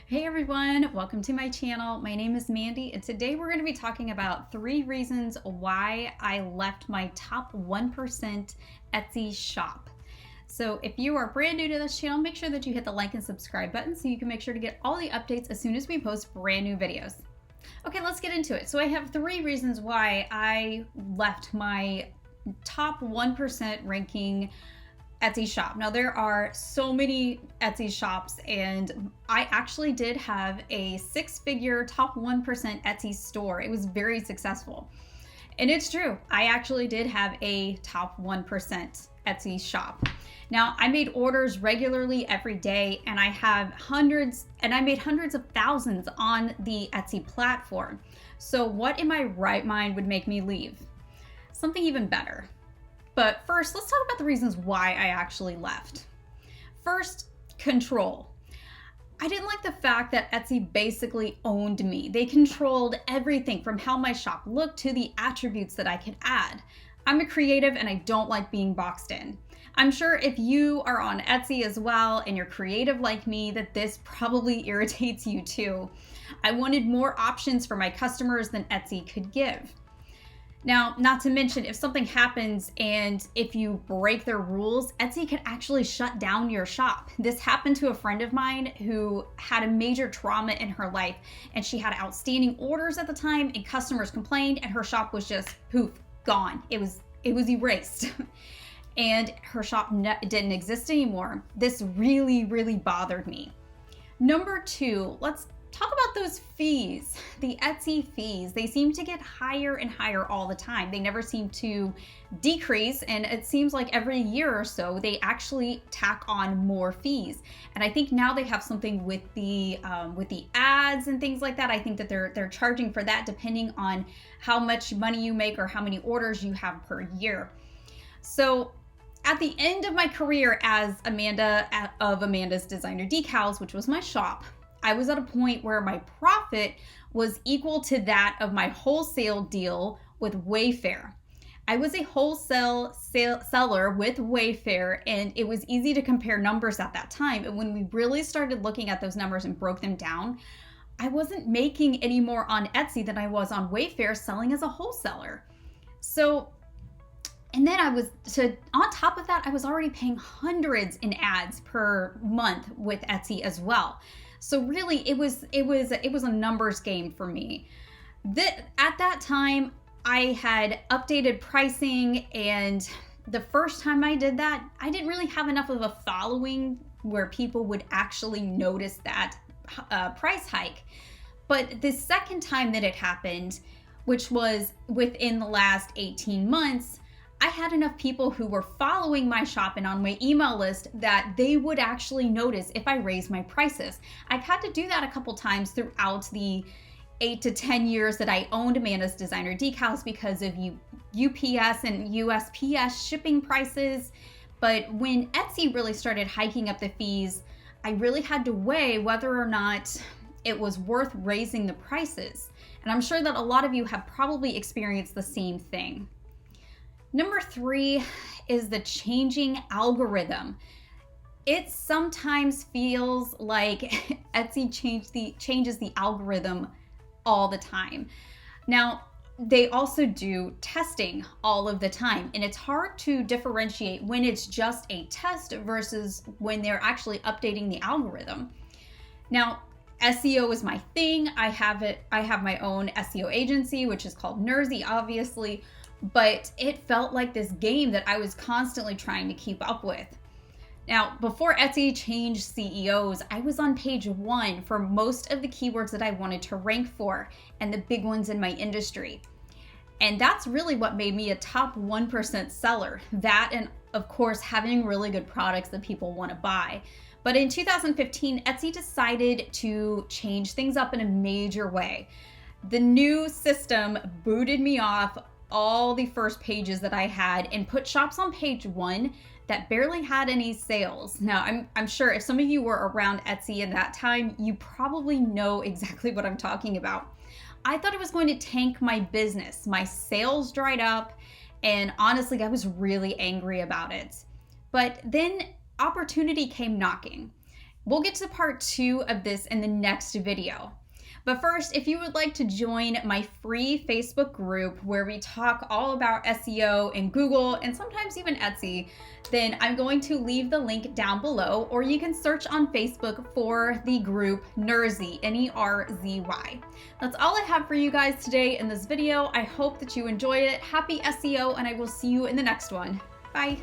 Hey everyone, welcome to my channel. My name is Mandy, and today we're going to be talking about 3 reasons why I left my top 1% Etsy shop. So if you are brand new to this channel, make sure that you hit the like and subscribe button so you can make sure to get all the updates as soon as we post brand new videos. Okay, let's get into it. So I have 3 reasons why I left my top 1% ranking Etsy shop. Now there are so many Etsy shops, and I actually did have a 6-figure top 1% Etsy store. It was very successful. And it's true, I actually did have a top 1% Etsy shop. Now I made orders regularly every day, and I made hundreds of thousands on the Etsy platform. So what in my right mind would make me leave? Something even better. But first, let's talk about the reasons why I actually left. First, control. I didn't like the fact that Etsy basically owned me. They controlled everything from how my shop looked to the attributes that I could add. I'm a creative and I don't like being boxed in. I'm sure if you are on Etsy as well and you're creative like me, that this probably irritates you too. I wanted more options for my customers than Etsy could give. Now, not to mention, if something happens and if you break their rules, Etsy can actually shut down your shop. This happened to a friend of mine who had a major trauma in her life, and she had outstanding orders at the time, and customers complained, and her shop was just poof, gone. It was erased. And her shop didn't exist anymore. This really bothered me. Number 2, let's talk about those fees, the Etsy fees. They seem to get higher and higher all the time. They never seem to decrease, and it seems like every year or so they actually tack on more fees. And I think now they have something with the ads and things like that. I think that they're charging for that depending on how much money you make or how many orders you have per year. So at the end of my career as Amanda of Amanda's Designer Decals, which was my shop, I was at a point where my profit was equal to that of my wholesale deal with Wayfair. I was a wholesale seller with Wayfair, and it was easy to compare numbers at that time. And when we really started looking at those numbers and broke them down, I wasn't making any more on Etsy than I was on Wayfair selling as a wholesaler. So, and then on top of that, I was already paying hundreds in ads per month with Etsy as well. So really, it was a numbers game for me. At that time, I had updated pricing, and the first time I did that, I didn't really have enough of a following where people would actually notice that price hike. But the second time that it happened, which was within the last 18 months, I had enough people who were following my shop and on my email list that they would actually notice if I raised my prices. I've had to do that a couple times throughout the 8 to 10 years that I owned Amanda's Designer Decals because of UPS and USPS shipping prices. But when Etsy really started hiking up the fees, I really had to weigh whether or not it was worth raising the prices. And I'm sure that a lot of you have probably experienced the same thing. Number 3 is the changing algorithm. It sometimes feels like Etsy changes the algorithm all the time. Now, they also do testing all of the time, and it's hard to differentiate when it's just a test versus when they're actually updating the algorithm. Now, SEO is my thing. I have my own SEO agency, which is called Nersy, obviously. But it felt like this game that I was constantly trying to keep up with. Now, before Etsy changed CEOs, I was on page 1 for most of the keywords that I wanted to rank for and the big ones in my industry. And that's really what made me a top 1% seller. That, and of course, having really good products that people want to buy. But in 2015, Etsy decided to change things up in a major way. The new system booted me off all the first pages that I had and put shops on page 1 that barely had any sales. Now, I'm sure if some of you were around Etsy in that time, you probably know exactly what I'm talking about. I thought it was going to tank my business. My sales dried up, and honestly, I was really angry about it. But then opportunity came knocking. We'll get to part 2 of this in the next video. But first, if you would like to join my free Facebook group where we talk all about SEO and Google and sometimes even Etsy, then I'm going to leave the link down below, or you can search on Facebook for the group Nerzy, N-E-R-Z-Y. That's all I have for you guys today in this video. I hope that you enjoyed it. Happy SEO, and I will see you in the next one. Bye.